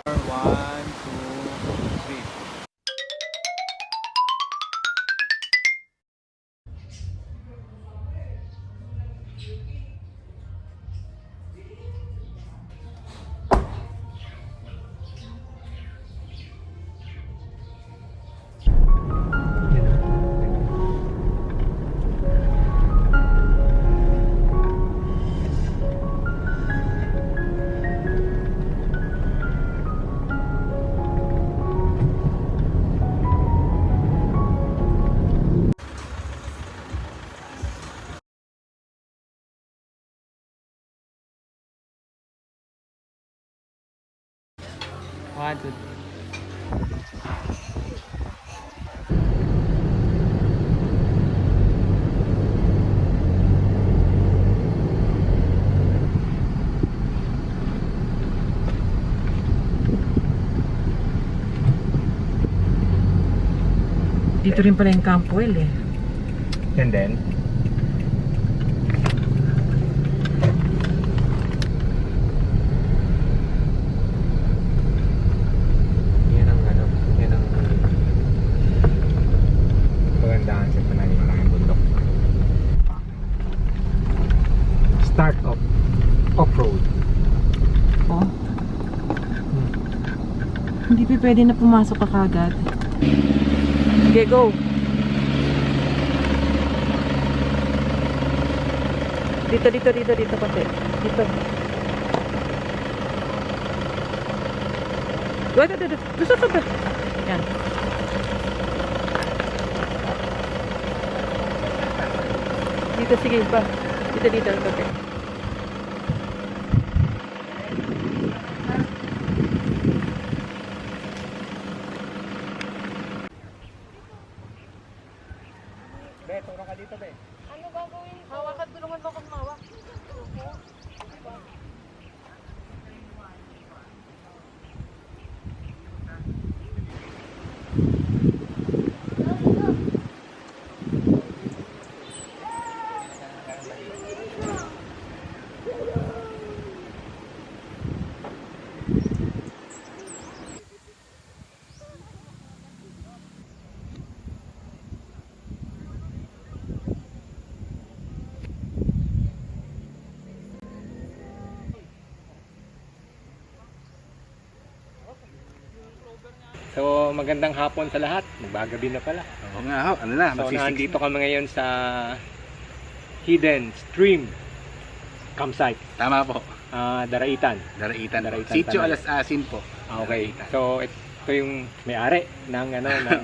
One, two, three. One, two, Dito rin pala yung Campuel eh. and then yan ang ano, yan ang pagandahan sa pananim ng bundok. Start of off-road. Oh. Hindi pa pwede na pumasok ka kagad. Okay, go! Dito konti. Dito. Dito. Yan. Dito, sige pa. Dito konti. Be, turo ka dito, be. Ano gagawin ko? Hawakan, tulungan mo akong mawak. So, magandang hapon sa lahat. Magbagabi na pala. Oo nga, ano na, So, magsisix. nandito kami ngayon sa Hidden Stream Campsite, Tama po, Daraitan. Daraitan. Daraitan, Sitio Tanay. Alas Asin po. Okay. Daraitan. So, ito yung may-ari ng ng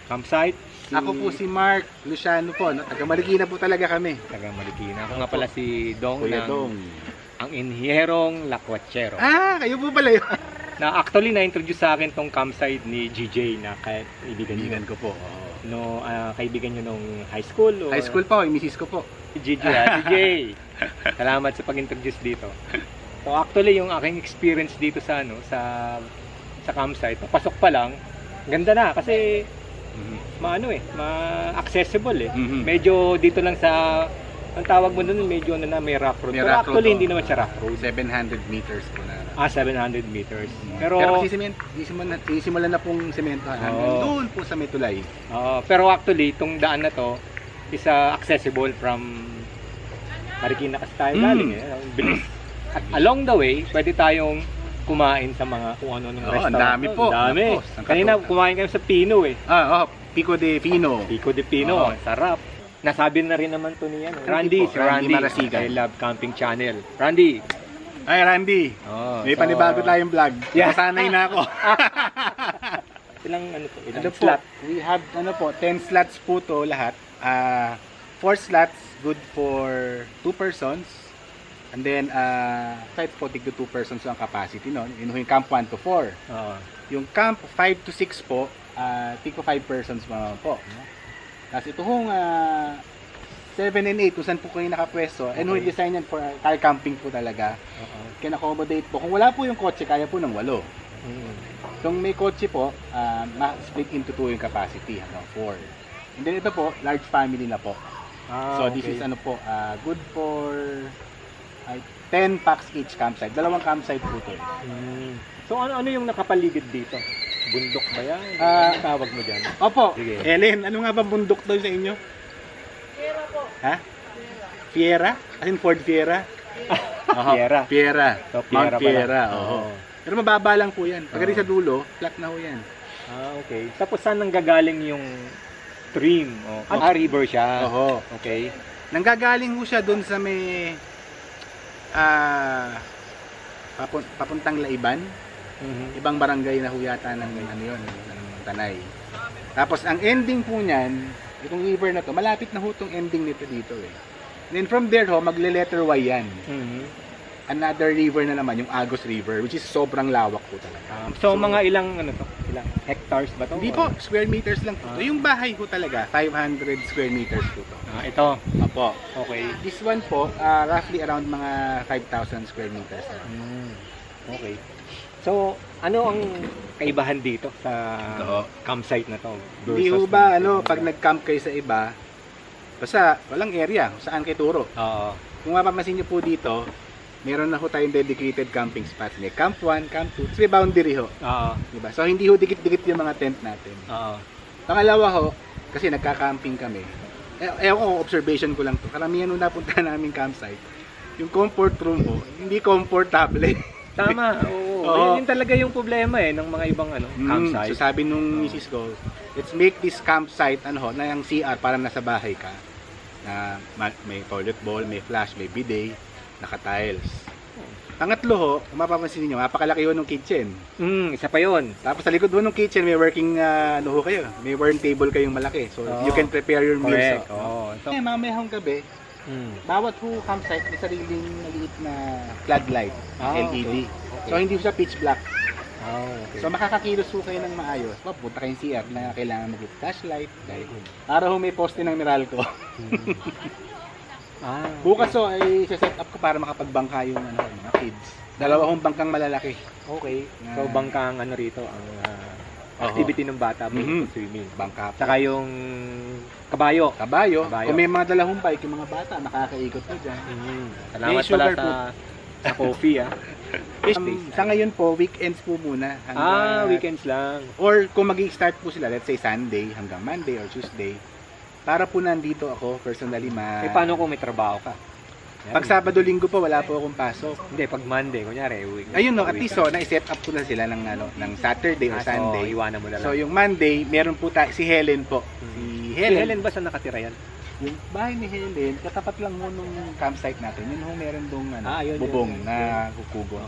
campsite. Ako po si Mark Luciano po, no? Taga Marikina po talaga kami. Taga Marikina. Ako nga pala si Dong Kuya ng Dong. ang Inhierong Lakwachero. Kayo po pala yun. Na actually na-introduce sa akin tong campsite ni GJ na kaibigan niyo. Kaibigan ko po. Oo. No, kaibigan niyo nung high school o High school po, yung misis ko po. si GJ, GJ. Salamat sa pag-introduce dito. So actually yung aking experience dito sa sa campsite, papasok pa lang, ganda na kasi ma-accessible eh. Mhm. Medyo dito lang sa ang tawag mo doon medyo may rough road. May Pero rough road, actually oh. hindi naman siya rough road. 700 meters po na. 700 meters. Pero Pero sisimulan na pong semento hanggang Oo. doon po sa Metulay. pero actually itong daan na to is accessible from Marikina kasi tayo galing eh. Ang bilis. At along the way, pwede tayong kumain sa mga kung ano-anong Oo, restaurant. ang dami po. Ang dami. Tapos, ang Kanina katuwa. kumain kami sa Pino eh. Pico de Fino. Pico de Pino. Oo. Ang sarap. Nasabi na rin naman to niya. Randy, po, si Randy Randy. Marasigan. I Love Camping Channel. Randy. Ay, Randy. Oh, May panibago tayong vlog. Yeah. Masanay na ako. Ilang ano to? Ilang Ano po, slot? we have 10 slots po to lahat. 4 slots good for 2 persons. And then kahit po tig to 2 persons ang capacity no. Yung camp 1 to 4. Oo. Yung camp 5 to 6 po, tig to 5 persons po. No? Tapos ito hong 7 and 8 kung saan po kayo nakapwesto. And we design yan for car camping po talaga. Oo. Can accommodate po. Kung wala po yung kotse, kaya po ng 8. Mm. Itong may kotse po, split into 2 yung capacity, hanggang 4. And then ito po, large family na po. So this is ano po, good for 10 packs each campsite. 2 campsite po ito. So ano yung nakapaligid dito? Bundok ba yan? Ano tawag mo dyan? Opo, Sige. Ellen, ano nga ba bundok doon sa inyo? Fiera po. Ha? Fiera? As in Ford Fiera? Fiera. Fiera. So, Mount Fiera Fiera, pala. oo. Pero mababa lang po yan. Pag sa dulo, flat na ho yan. Okay. Tapos saan nanggagaling yung stream? River siya. Oo. Okay. Nanggagaling ho siya doon sa may papuntang Laiban. Ibang barangay na ho yata ng ano yun, ng Tanay. Tapos ang ending po niyan, itong river na to, malapit na ho itong ending nito dito eh. And then from there ho, magle-letter Y yan. Another river na naman, yung Agos River, which is sobrang lawak po talaga. So mga ilang ilang hectares ba to? Hindi po, square meters lang po. So, yung bahay ko talaga, 500 square meters po to. Ito. Opo. Okay. This one po, roughly around mga 5,000 square meters lang. Okay. So, ano ang kaibahan dito sa Ito. campsite na to? Hindi ho ba, pag nag-camp kayo sa iba, basta walang area, saan kayo turo. Oo. Kung mapapansin nyo po dito, meron na ho tayong dedicated camping spots. May Camp 1, Camp 2, may boundary ho. Oo. Diba? So, hindi ho dikit-dikit yung mga tent natin. Oo. Pangalawa ho, kasi nagka-camping kami. Ewan ko, observation ko lang to. Karamihan nung napunta namin campsite, yung comfort room ho, hindi comfortable. Tama. Oo. Oo. Yun talaga yung problema ng mga ibang campsite. So sabi nung misis ko, let's make this campsite na yung CR para nasa bahay ka. Na may toilet bowl, may flash, may bidet, naka-tiles. Pangatlo ho, kung mapapansin niyo, napakalaki ho ng kitchen. Isa pa yun. Tapos sa likod ho ng kitchen, may working kayo. May working table kayong malaki. So Oo. you can prepare your meals. Correct. Oo. So, Mamayahang gabi, bawat ho campsite may sariling maliit na floodlight, LED. Okay. So hindi siya pitch black. okay. So makakakilos ho kayo ng maayos. Punta kayong CR na kailangan mag-flashlight. Para ho may poste ng Meralco. Bukas ho ay set up ko para makapagbangka yung mga kids. 2 hong bangkang malalaki. Okay. So, bangka ang rito, ang activity ng bata, swimming. Bangka. Saka yung kabayo. Kabayo. Kung may mga dalahong bike, yung mga bata, nakakaikot po dyan. Salamat May pala sugar sa coffee. Sa ngayon po, weekends po muna. Weekends lang. Or kung mag-i-start po sila, let's say Sunday hanggang Monday or Tuesday, para po nandito ako personally Paano kung may trabaho ka? Pag Sabado, Linggo po, wala po akong pasok. Hindi, pag Monday, kunyari, Ayun at least na-set up ko na sila ng Saturday or Sunday. So, iwanan mo na lang. So yung Monday, meron po si Helen po. Si Helen ba saan nakatira yan? Yung bahay ni Helen, katapat lang mo nung campsite natin. Yun ho meron dong yun, bubong na kukubo.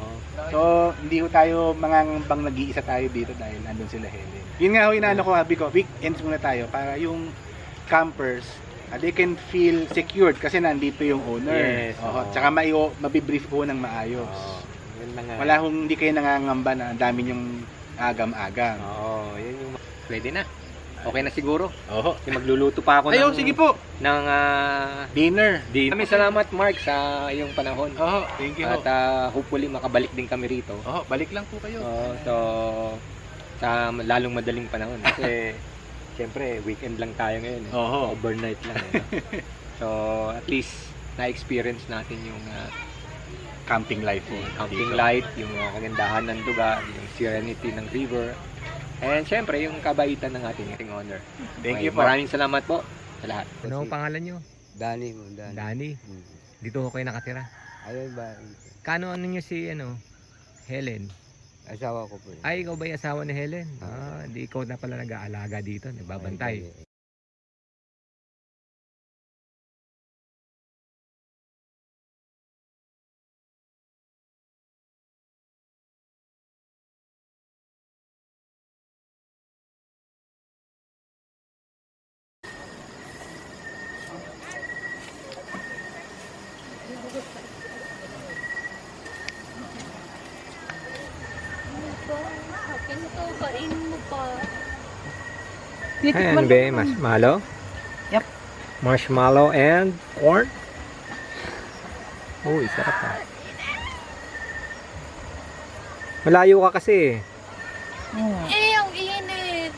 So hindi ho tayo bang nag-iisa tayo dito dahil nandun sila Helen. Yun nga ho inaano ko, habi ko, weekends muna tayo para yung campers, they can feel secured kasi nandito yung owner. Yes. Tsaka mabibrief po ng maayos. Wala hong hindi kayo nangangamba na ang dami yung agam-agam. Yun yung pwede na. Okay na siguro. Kasi magluluto pa ako sige po. ng Dinner. Maraming salamat, Mark, sa iyong panahon. Thank you. At hopefully makabalik din kami rito. Balik lang po kayo. So sa lalong madaling panahon kasi siyempre weekend lang tayo ngayon. Overnight lang. So at least na-experience natin yung camping life po. Camping life, yung kagandahan ng duga, yung serenity ng river. And syempre, yung kabaitan ng ating owner. Thank you po. Maraming salamat po sa lahat. Ano ang pangalan nyo? Dani. Danny. Dito ko kayo nakatira. Ayun ba? Kano nyo si Helen? Asawa ko po. Ay, ikaw ba yung asawa ni Helen? Di ikaw na pala nag-aalaga dito, nagbabantay. Kainin mo pa. Titikman be, marshmallow? Yep. Marshmallow and corn? Uy, sarap ha. Malayo ka kasi. Eh, ang init!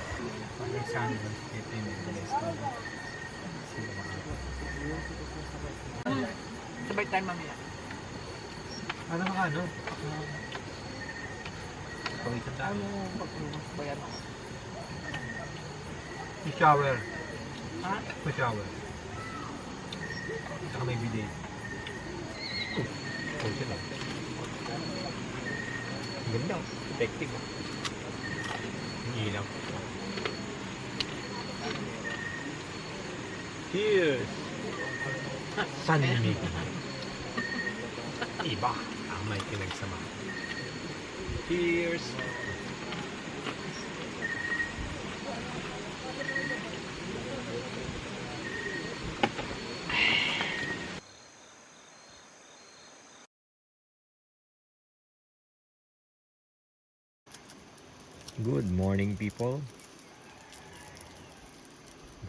Sabay tayo mamaya. Ano ka ano? Pawisan tayo. Bayan ako. I-shower. Ha? Pa-shower. Saka may bidet. Pwede lang. Ang ganda. Effective. Ang ilaw. Cheers! Sanmig. Iba ang may pinagsama. Cheers! Good morning, people.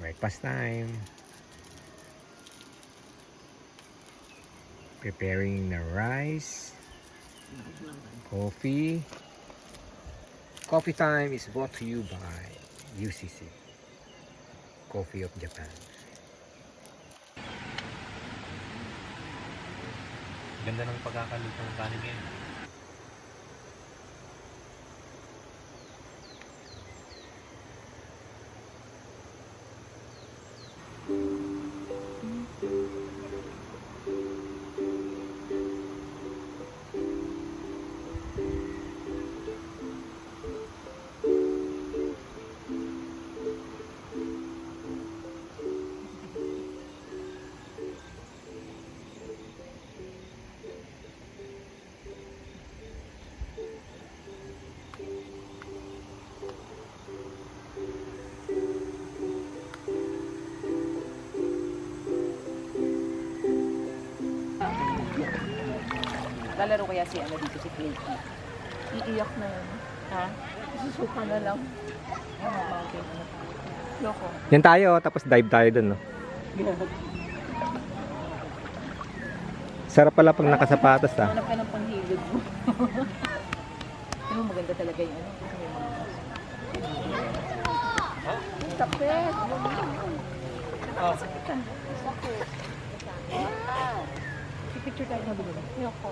Breakfast time. Preparing the rice. Coffee. Coffee time is brought to you by UCC. Coffee of Japan. Ganda ng pagkakaluto ng kanin ngayon. Lalaro kaya si ano dito, si Flaky. Iiyak na yun. Ha? Susuka na lang. Mountain. Loko. Yan tayo, tapos dive tayo dun, no? Sarap pala pag nakasapatos, ah. Hanap ka ng panghilod mo. Ano, maganda talaga yung ano. Sakit. Sakit ah. Sakit. Picture tayo na bilhin. Yoko.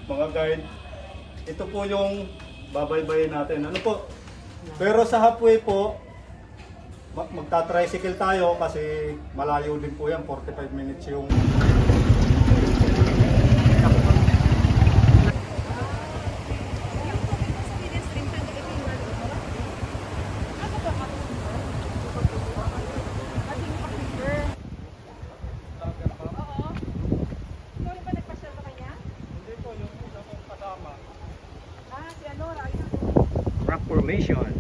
Mga guide, ito po yung babaybayin natin. Ano po? Pero sa halfway po, magta-tricycle tayo kasi malayo din po yan, 45 minutes yung Rock formation.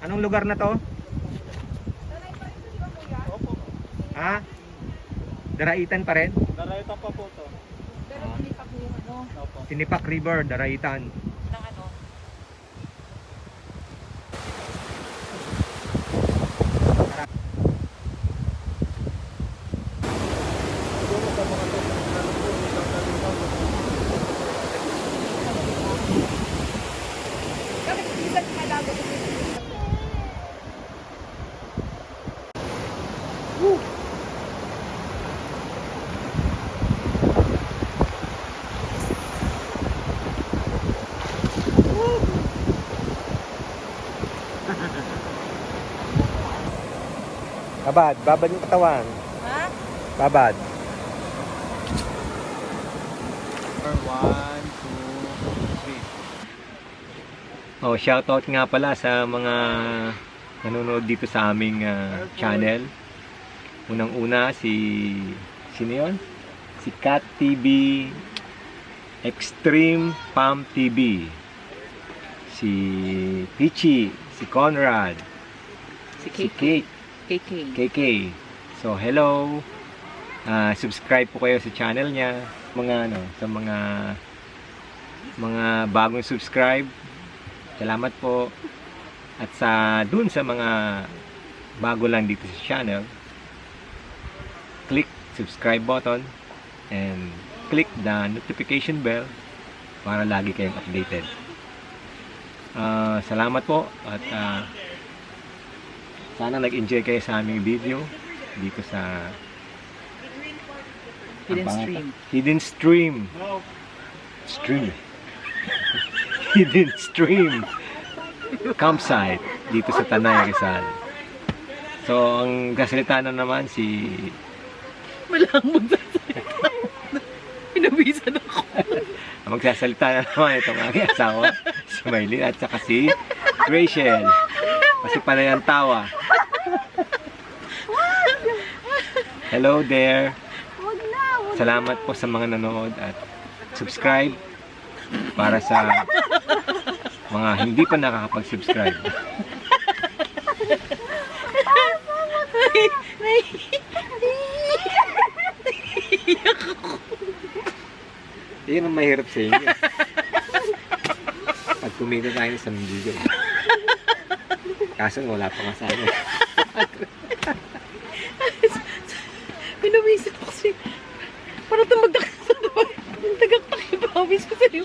Anong lugar na to? Ha? Daraitan pa rin? Daraitan pa po to. Pero pinipak mo yung ano. Tinipak River, Daraitan. Ng ano. Babad. Babad yung katawan. Ha? Babad. 1, 2, 3. Oh, shoutout nga pala sa mga nanonood dito sa aming channel. Unang-una sino yun? Si Cat TV, Extreme Pam TV, si Pichi, si Conrad, Si si KK. Kate, KK. So, hello. Subscribe po kayo sa channel niya. Sa mga bagong subscribe. Salamat po. At dun sa mga bago lang dito sa channel, click subscribe button and click the notification bell para lagi kayong updated. Salamat po at sana nag-enjoy kayo sa aming video dito sa Hidden Stream. Hidden Stream. Hidden Stream campsite dito sa Tanay, Rizal. So, ang kasalita na naman si Wala akong magsasalita. Pinawisan ako. ang magsasalita na naman itong aking asawa, si Maylin, at saka si Rachel. Kasi panay ang tawa. Hello there. Salamat po sa mga nanood at subscribe para sa mga hindi pa nakakapag-subscribe. Yun ang mahirap sa inyo. Pag kumita tayo sa video. Kaso wala pa nga sa akin. Pinawisan ako kasi. Parang tumagdak sa doon. Tagaktak yung pawis ko sa'yo.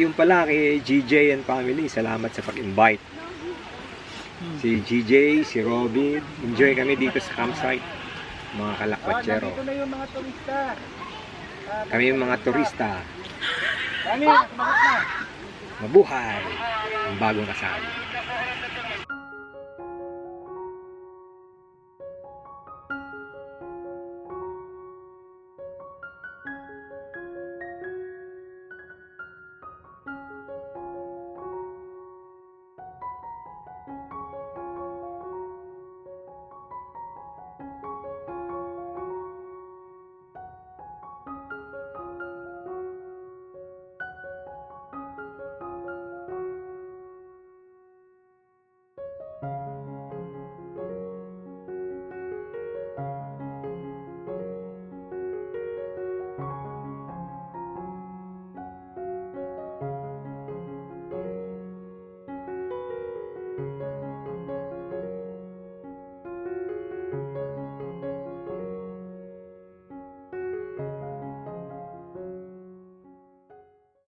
Yung pala kay GJ and family, salamat sa pag-invite. Si GJ, si Robin, enjoy kami dito sa campsite. Mga kalakwatsero. Nandito na yung mga turista. Kami yung mga turista. Dani, sumagot na. Mabuhay ang bagong kasal.